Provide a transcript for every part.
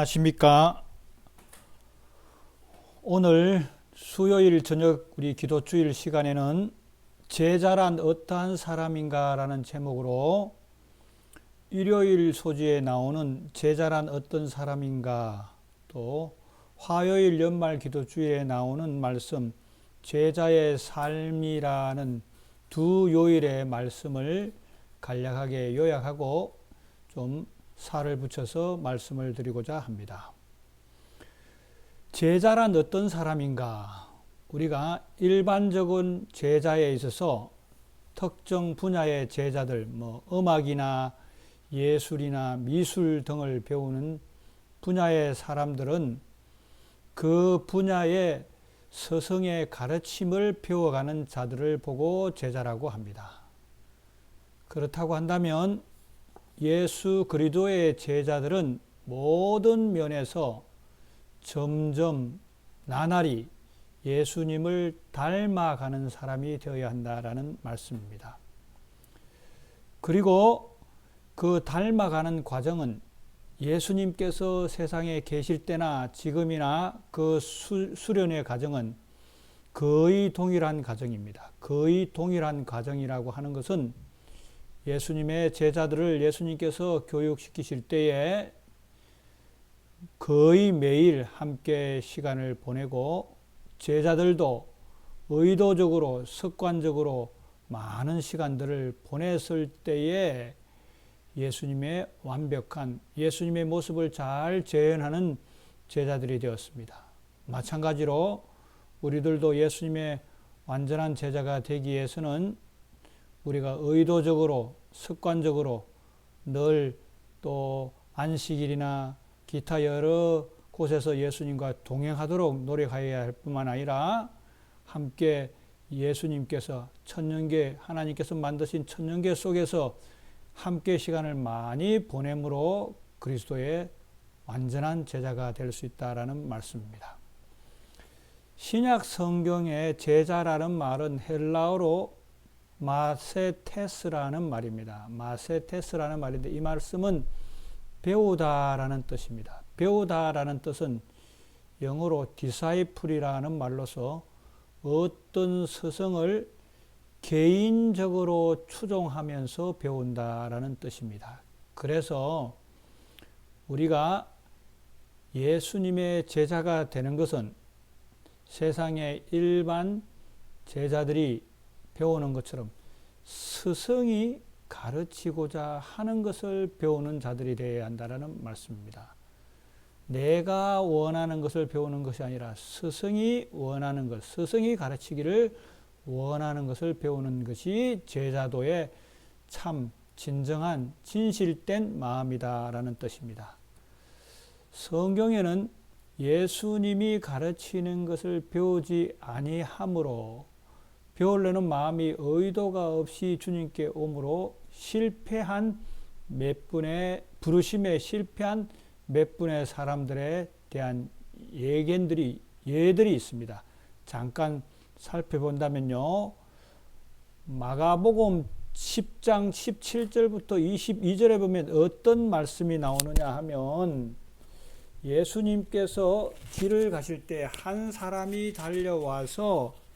안녕하십니까. 오늘 수요일 저녁 우리 기도주일 시간에는 제자란 어떠한 사람인가 라는 제목으로 일요일 소지에 나오는 제자란 어떤 사람인가, 또 화요일 연말 기도주일에 나오는 말씀 제자의 삶이라는 두 요일의 말씀을 간략하게 요약하고 좀 살을 붙여서 말씀을 드리고자 합니다. 제자란 어떤 사람인가? 우리가 일반적인 제자에 있어서 특정 분야의 제자들, 음악이나 예술이나 미술 등을 배우는 분야의 사람들은 그 분야의 스승의 가르침을 배워가는 자들을 보고 제자라고 합니다. 그렇다고 한다면 예수 그리스도의 제자들은 모든 면에서 점점 나날이 예수님을 닮아가는 사람이 되어야 한다라는 말씀입니다. 그리고 그 닮아가는 과정은 예수님께서 세상에 계실 때나 지금이나 그 수련의 과정은 거의 동일한 과정입니다. 거의 동일한 과정이라고 하는 것은 예수님의 제자들을 예수님께서 교육시키실 때에 거의 매일 함께 시간을 보내고 제자들도 의도적으로 습관적으로 많은 시간들을 보냈을 때에 예수님의 완벽한 예수님의 모습을 잘 재현하는 제자들이 되었습니다. 마찬가지로 우리들도 예수님의 완전한 제자가 되기 위해서는 우리가 의도적으로 습관적으로 늘 또 안식일이나 기타 여러 곳에서 예수님과 동행하도록 노력해야 할 뿐만 아니라 함께 예수님께서 천년계 하나님께서 만드신 천년계 속에서 함께 시간을 많이 보냄으로 그리스도의 완전한 제자가 될 수 있다라는 말씀입니다. 신약 성경의 제자라는 말은 헬라어로 마세테스라는 말입니다. 마세테스라는 말인데 이 말씀은 배우다라는 뜻입니다. 배우다라는 뜻은 영어로 disciple이라는 말로서 어떤 스승을 개인적으로 추종하면서 배운다라는 뜻입니다. 그래서 우리가 예수님의 제자가 되는 것은 세상의 일반 제자들이 배우는 것처럼 스승이 가르치고자 하는 것을 배우는 자들이 되어야 한다는 말씀입니다. 내가 원하는 것을 배우는 것이 아니라 스승이 원하는 것, 스승이 가르치기를 원하는 것을 배우는 것이 제자도의 참 진정한 진실된 마음이다라는 뜻입니다. 성경에는 예수님이 가르치는 것을 배우지 아니하므로 배우려는 마음이 의도가 없이 주님께 오므로 실패한 몇 분의 부르심에 실패한 몇 분의 사람들에 대한 예들이 있습니다. 잠깐 살펴본다면요. 마가복음 10장 17절부터 22절에 보면 어떤 말씀이 나오느냐 하면 예수님께서 길을 가실 때 한 사람이 달려와서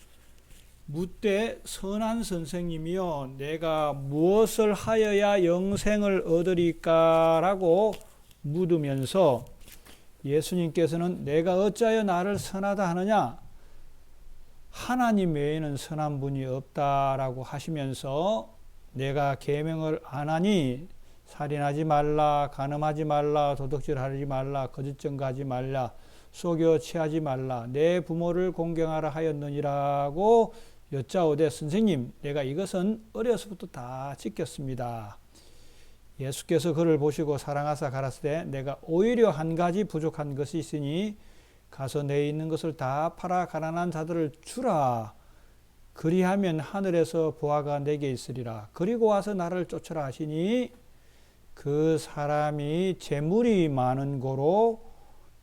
묻되 선한 선생님이여 내가 무엇을 하여야 영생을 얻으리까 라고 묻으면서 예수님께서는 내가 어찌하여 나를 선하다 하느냐 하나님 외에는 선한 분이 없다라고 하시면서 내가 계명을 안 하니 살인하지 말라, 간음하지 말라, 도둑질하지 말라, 거짓 증거하지 말라, 속여 취하지 말라, 내 부모를 공경하라 하였느니라고 여짜오되 선생님 내가 이것은 어려서부터 다 지켰습니다. 예수께서 그를 보시고 사랑하사 가라사대 내가 오히려 한 가지 부족한 것이 있으니 가서 내 있는 것을 다 팔아 가난한 자들을 주라. 그리하면 하늘에서 보화가 내게 있으리라. 그리고 와서 나를 쫓으라 하시니 그 사람이 재물이 많은 고로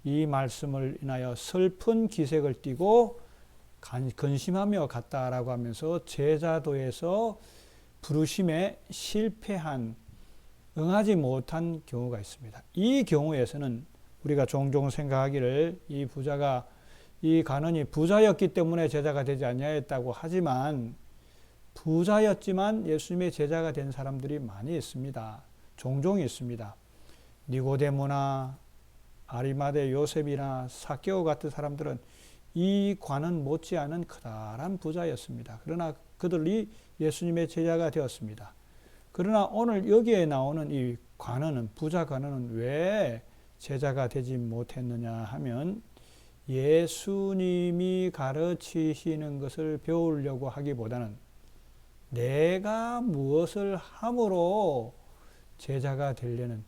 이 말씀을 인하여 슬픈 기색을 띠고 근심하며 갔다라고 하면서 제자도에서 부르심에 실패한 응하지 못한 경우가 있습니다. 이 경우에서는 우리가 종종 생각하기를 이 부자가 이 가난이 부자였기 때문에 제자가 되지 아니하였다고 하지만 부자였지만 예수님의 제자가 된 사람들이 많이 있습니다. 종종 있습니다. 니고데모나 아리마대 요셉이나 사케오 같은 사람들은 이 관은 못지않은 커다란 부자였습니다. 그러나 그들이 예수님의 제자가 되었습니다. 그러나 오늘 여기에 나오는 이 관원은, 부자 관원은 왜 제자가 되지 못했느냐 하면 예수님이 가르치시는 것을 배우려고 하기보다는 내가 무엇을 함으로 제자가 되려는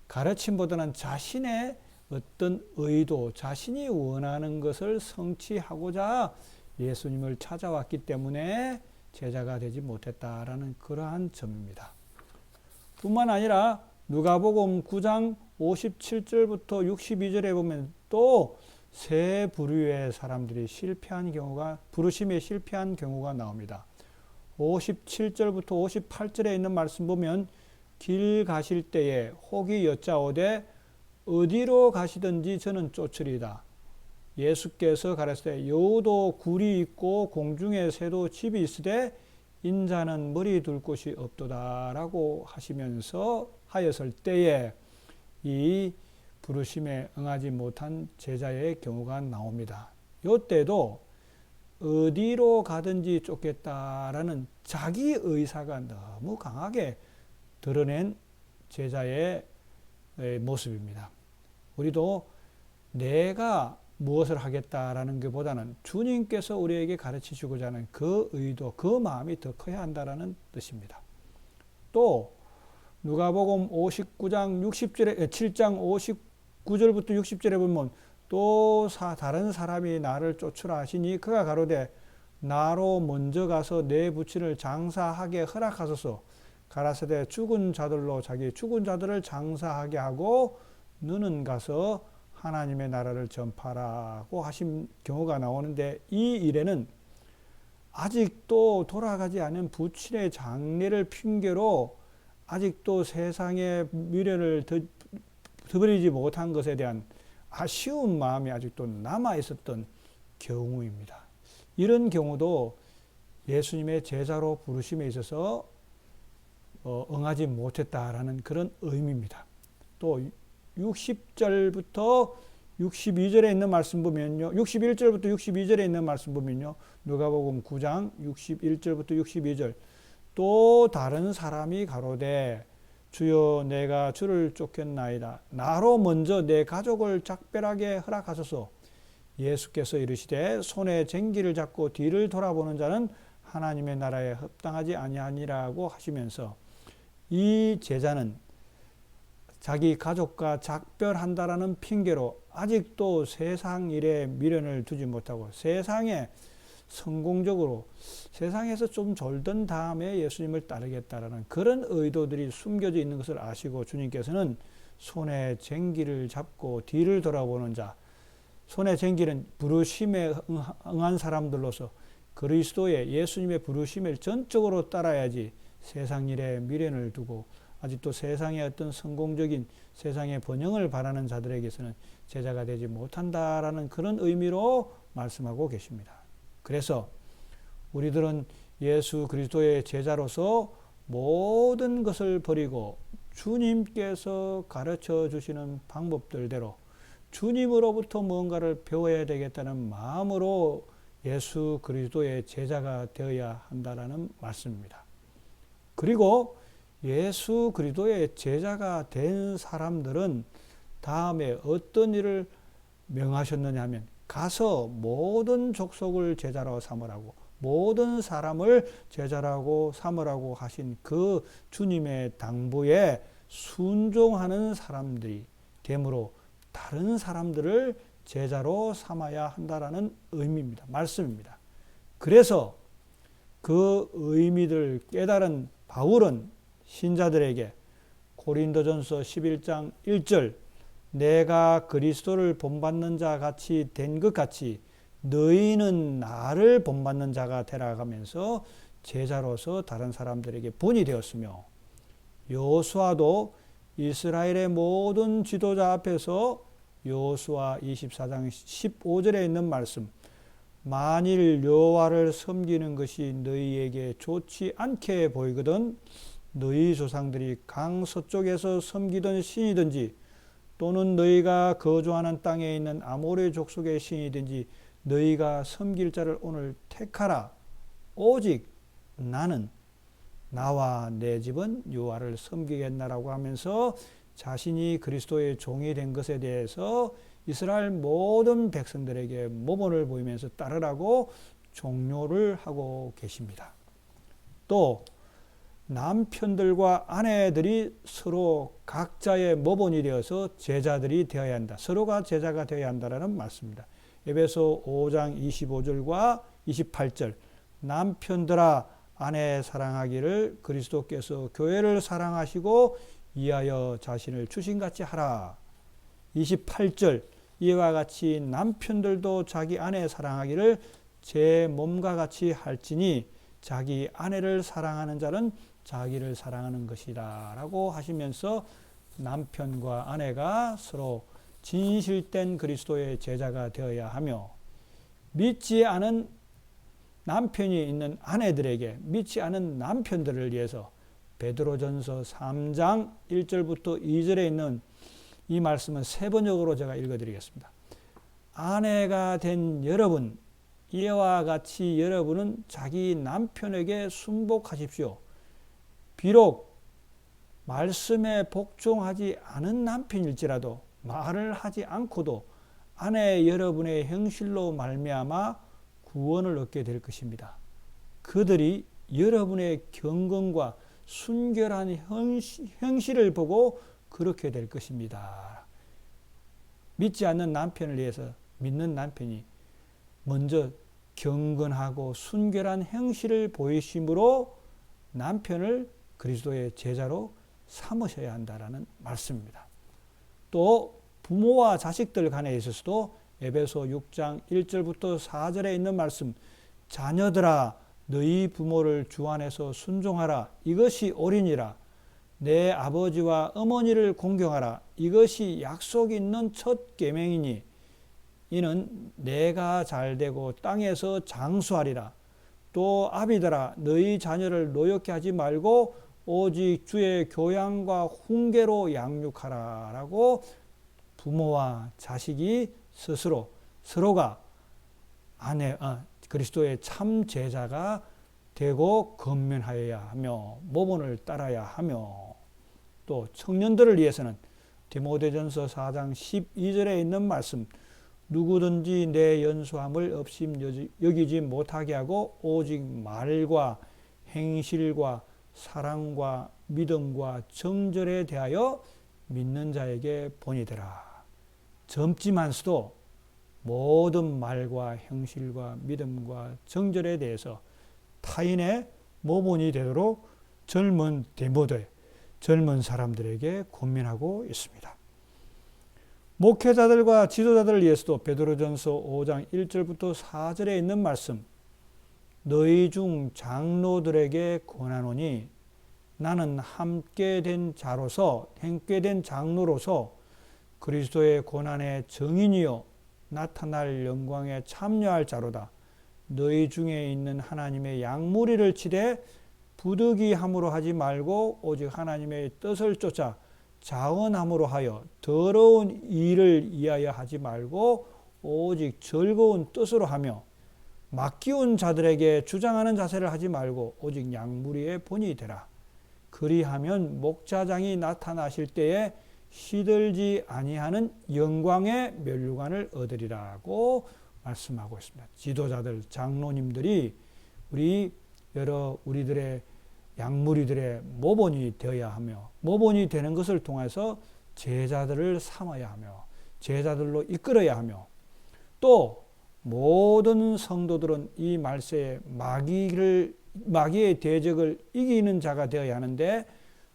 가르침보다는 자신의 어떤 의도, 자신이 원하는 것을 성취하고자 예수님을 찾아왔기 때문에 제자가 되지 못했다라는 그러한 점입니다. 뿐만 아니라 누가복음 9장 57절부터 62절에 보면 또 세 부류의 사람들이 실패한 경우가, 부르심에 실패한 경우가 나옵니다. 57절부터 58절에 있는 말씀 보면 길 가실 때에 혹이 여짜오되 어디로 가시든지 저는 쫓으리다. 예수께서 가라사대 여우도 굴이 있고 공중에 새도 집이 있으되 인자는 머리 둘 곳이 없도다라고 하시면서 하였을 때에 이 부르심에 응하지 못한 제자의 경우가 나옵니다. 이때도 어디로 가든지 쫓겠다라는 자기 의사가 너무 강하게 드러낸 제자의 모습입니다. 우리도 내가 무엇을 하겠다라는 것보다는 주님께서 우리에게 가르치시고자 하는 그 의도, 그 마음이 더 커야 한다는 뜻입니다. 또 누가복음 59장 60절에 7장 59절부터 60절에 보면 또 다른 사람이 나를 쫓으라 하시니 그가 가로되 나로 먼저 가서 내 부친을 장사하게 허락하소서. 가라사대 죽은 자들로 자기 죽은 자들을 장사하게 하고 너는 가서 하나님의 나라를 전파라고 하신 경우가 나오는데, 이 일에는 아직도 돌아가지 않은 부친의 장례를 핑계로 아직도 세상의 미련을 더 버리지 못한 것에 대한 아쉬운 마음이 아직도 남아 있었던 경우입니다. 이런 경우도 예수님의 제자로 부르심에 있어서 응하지 못했다라는 그런 의미입니다. 또 60절부터 62절에 있는 말씀 보면요, 61절부터 62절에 있는 말씀 보면요, 누가복음 9장 61절부터 62절, 또 다른 사람이 가로되 주여 내가 주를 쫓겠나이다. 나로 먼저 내 가족을 작별하게 허락하소서. 예수께서 이르시되 손에 쟁기를 잡고 뒤를 돌아보는 자는 하나님의 나라에 합당하지 아니하니라고 하시면서 이 제자는 자기 가족과 작별한다라는 핑계로 아직도 세상 일에 미련을 두지 못하고 세상에 성공적으로 세상에서 좀 졸던 다음에 예수님을 따르겠다라는 그런 의도들이 숨겨져 있는 것을 아시고 주님께서는 손에 쟁기를 잡고 뒤를 돌아보는 자, 손에 쟁기는 부르심에 응한 사람들로서 그리스도의 예수님의 부르심을 전적으로 따라야지 세상 일에 미련을 두고 아직도 세상의 어떤 성공적인 세상의 번영을 바라는 자들에게서는 제자가 되지 못한다라는 그런 의미로 말씀하고 계십니다. 그래서 우리들은 예수 그리스도의 제자로서 모든 것을 버리고 주님께서 가르쳐 주시는 방법들대로 주님으로부터 무언가를 배워야 되겠다는 마음으로 예수 그리스도의 제자가 되어야 한다라는 말씀입니다. 그리고 예수 그리스도의 제자가 된 사람들은 다음에 어떤 일을 명하셨느냐 하면 가서 모든 족속을 제자로 삼으라고, 모든 사람을 제자라고 삼으라고 하신 그 주님의 당부에 순종하는 사람들이 되므로 다른 사람들을 제자로 삼아야 한다라는 의미입니다. 말씀입니다. 그래서 그 의미를 깨달은 바울은 신자들에게 고린도전서 11장 1절 내가 그리스도를 본받는 자 같이 된 것 같이 너희는 나를 본받는 자가 되라 하면서 제자로서 다른 사람들에게 본이 되었으며, 여호수아도 이스라엘의 모든 지도자 앞에서 여호수아 24장 15절에 있는 말씀, 만일 여호와를 섬기는 것이 너희에게 좋지 않게 보이거든 너희 조상들이 강 서쪽에서 섬기던 신이든지 또는 너희가 거주하는 땅에 있는 아모레 족속의 신이든지 너희가 섬길 자를 오늘 택하라. 오직 나는 나와 내 집은 여호와를 섬기겠나라고 하면서 자신이 그리스도의 종이 된 것에 대해서 이스라엘 모든 백성들에게 모범을 보이면서 따르라고 종료를 하고 계십니다. 또 남편들과 아내들이 서로 각자의 모범이 되어서 제자들이 되어야 한다. 서로가 제자가 되어야 한다는 말씀입니다. 에베소 5장 25절과 28절, 남편들아 아내 사랑하기를 그리스도께서 교회를 사랑하시고 이하여 자신을 주신같이 하라. 28절, 이와 같이 남편들도 자기 아내 사랑하기를 제 몸과 같이 할지니 자기 아내를 사랑하는 자는 자기를 사랑하는 것이다 라고 하시면서 남편과 아내가 서로 진실된 그리스도의 제자가 되어야 하며, 믿지 않은 남편이 있는 아내들에게 믿지 않은 남편들을 위해서 베드로전서 3장 1절부터 2절에 있는 이 말씀은 세 번역으로 제가 읽어드리겠습니다. 아내가 된 여러분, 이와 같이 여러분은 자기 남편에게 순복하십시오. 비록 말씀에 복종하지 않은 남편일지라도 말을 하지 않고도 아내 여러분의 형실로 말미암아 구원을 얻게 될 것입니다. 그들이 여러분의 경건과 순결한 형실을 보고 그렇게 될 것입니다. 믿지 않는 남편을 위해서 믿는 남편이 먼저 경건하고 순결한 형실을 보이심으로 남편을 그리스도의 제자로 삼으셔야 한다라는 말씀입니다. 또 부모와 자식들 간에 있어서도 에베소 6장 1절부터 4절에 있는 말씀, 자녀들아 너희 부모를 주 안에서 순종하라. 이것이 옳으니라. 내 아버지와 어머니를 공경하라. 이것이 약속 있는 첫 계명이니 이는 내가 잘되고 땅에서 장수하리라. 또 아비들아 너희 자녀를 노엽게 하지 말고 오직 주의 교양과 훈계로 양육하라 라고 부모와 자식이 스스로 서로가 그리스도의 참 제자가 되고 건면하여야 하며 모본을 따라야 하며, 또 청년들을 위해서는 디모데전서 4장 12절에 있는 말씀, 누구든지 내 연소함을 업심 여기지 못하게 하고 오직 말과 행실과 사랑과 믿음과 정절에 대하여 믿는 자에게 본이 되라. 젊지만서도 모든 말과 형실과 믿음과 정절에 대해서 타인의 모본이 되도록 젊은 디모데, 젊은 사람들에게 권면하고 있습니다. 목회자들과 지도자들을 위해서도 베드로전서 5장 1절부터 4절에 있는 말씀, 너희 중 장로들에게 권하노니 나는 함께 된 장로로서 그리스도의 고난의 증인이요 나타날 영광에 참여할 자로다. 너희 중에 있는 하나님의 양무리를 치되 부득이함으로 하지 말고 오직 하나님의 뜻을 쫓아 자원함으로 하여 더러운 일을 위하여 하지 말고 오직 즐거운 뜻으로 하며, 맡기운 자들에게 주장하는 자세를 하지 말고 오직 양무리의 본이 되라. 그리하면 목자장이 나타나실 때에 시들지 아니하는 영광의 면류관을 얻으리라고 말씀하고 있습니다. 지도자들, 장로님들이 우리들의 양무리들의 모본이 되어야 하며, 모본이 되는 것을 통해서 제자들을 삼아야 하며 제자들로 이끌어야 하며, 또 모든 성도들은 이 말세에 마귀의 대적을 이기는 자가 되어야 하는데,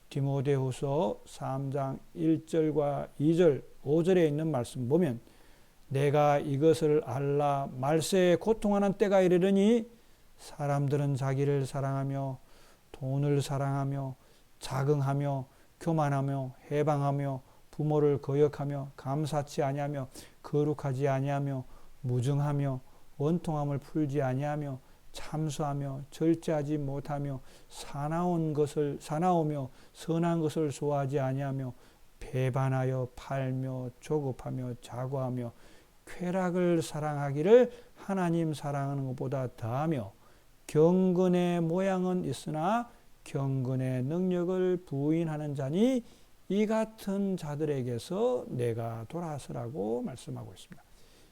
디모데후서 3장 1절과 2절, 5절에 있는 말씀 보면 내가 이것을 알라 말세에 고통하는 때가 이르르니 사람들은 자기를 사랑하며 돈을 사랑하며 자긍하며 교만하며 해방하며 부모를 거역하며 감사치 아니하며 거룩하지 아니하며 무증하며 원통함을 풀지 아니하며 참수하며 절제하지 못하며 사나우며 선한 것을 좋아하지 아니하며 배반하여 팔며 조급하며 자고하며 쾌락을 사랑하기를 하나님 사랑하는 것보다 더하며 경건의 모양은 있으나 경건의 능력을 부인하는 자니 이 같은 자들에게서 내가 돌아서라고 말씀하고 있습니다.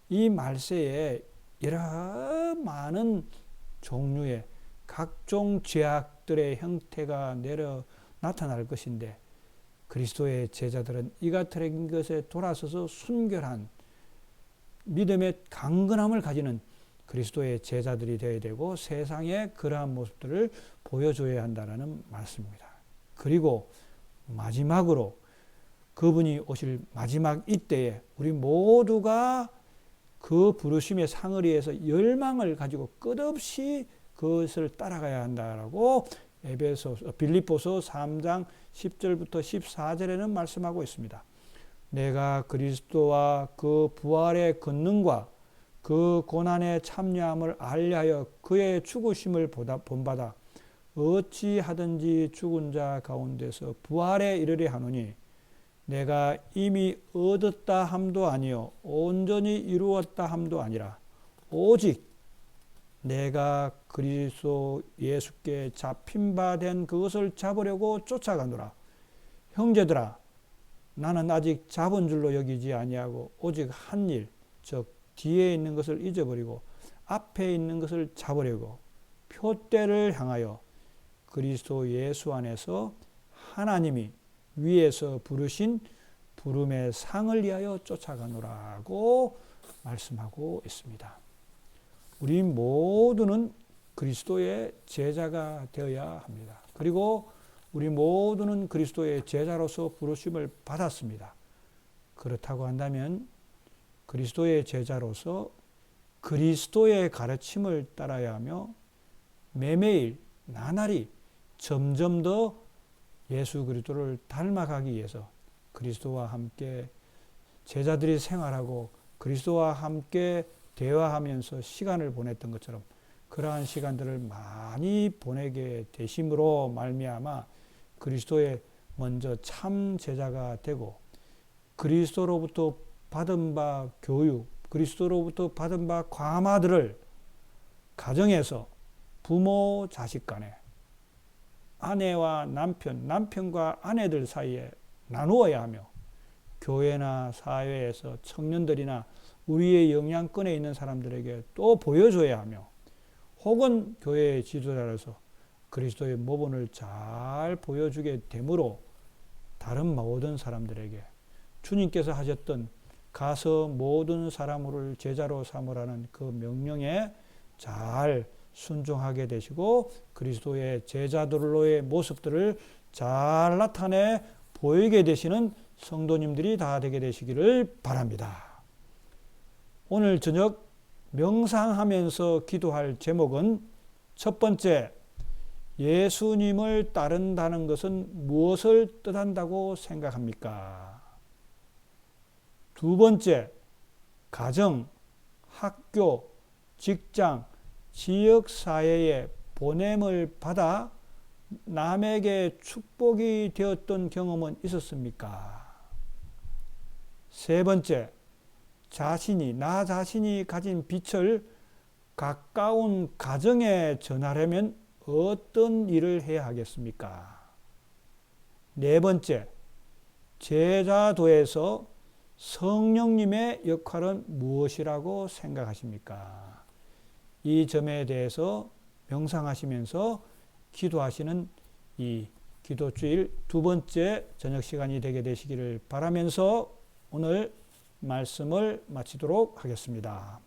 이 말세에 여러 많은 종류의 각종 죄악들의 형태가 나타날 것인데 그리스도의 제자들은 이 같은 것에 돌아서서 순결한 믿음의 강건함을 가지는 그리스도의 제자들이 되어야 되고 세상에 그러한 모습들을 보여줘야 한다는 말씀입니다. 그리고 마지막으로 그분이 오실 마지막 이때에 우리 모두가 그 부르심의 상을 위해서 열망을 가지고 끝없이 그것을 따라가야 한다라고 빌립보서 3장 10절부터 14절에는 말씀하고 있습니다. 내가 그리스도와 그 부활의 권능과 그 고난의 참여함을 알려하여 그의 죽으심을 본받아 어찌하든지 죽은 자 가운데서 부활에 이르려 하노니 내가 이미 얻었다 함도 아니요 온전히 이루었다 함도 아니라 오직 내가 그리스도 예수께 잡힌 바 된 그것을 잡으려고 쫓아가노라. 형제들아 나는 아직 잡은 줄로 여기지 아니하고 오직 한 일 즉 뒤에 있는 것을 잊어버리고 앞에 있는 것을 잡으려고 표대를 향하여 그리스도 예수 안에서 하나님이 위에서 부르신 부름의 상을 위하여 쫓아가노라고 말씀하고 있습니다. 우리 모두는 그리스도의 제자가 되어야 합니다. 그리고 우리 모두는 그리스도의 제자로서 부르심을 받았습니다. 그렇다고 한다면 그리스도의 제자로서 그리스도의 가르침을 따라야 하며 매매일 나날이 점점 더 예수 그리스도를 닮아가기 위해서 그리스도와 함께 제자들이 생활하고 그리스도와 함께 대화하면서 시간을 보냈던 것처럼 그러한 시간들을 많이 보내게 되심으로 말미암아 그리스도의 먼저 참 제자가 되고 그리스도로부터 받은 바 교육, 그리스도로부터 받은 바 과마들을 가정에서 부모 자식 간에 아내와 남편과 아내들 사이에 나누어야 하며 교회나 사회에서 청년들이나 우리의 영향권에 있는 사람들에게 또 보여줘야 하며 혹은 교회의 지도자로서 그리스도의 모본을 잘 보여주게 되므로 다른 모든 사람들에게 주님께서 하셨던 가서 모든 사람을 제자로 삼으라는 그 명령에 잘 순종하게 되시고 그리스도의 제자들로의 모습들을 잘 나타내 보이게 되시는 성도님들이 다 되게 되시기를 바랍니다. 오늘 저녁 명상하면서 기도할 제목은 첫 번째, 예수님을 따른다는 것은 무엇을 뜻한다고 생각합니까? 두 번째, 가정, 학교, 직장, 지역사회에 보냄을 받아 남에게 축복이 되었던 경험은 있었습니까? 세 번째, 나 자신이 가진 빛을 가까운 가정에 전하려면 어떤 일을 해야 하겠습니까? 네 번째, 제자도에서 성령님의 역할은 무엇이라고 생각하십니까? 이 점에 대해서 명상하시면서 기도하시는 이 기도주일 두 번째 저녁 시간이 되게 되시기를 바라면서 오늘 말씀을 마치도록 하겠습니다.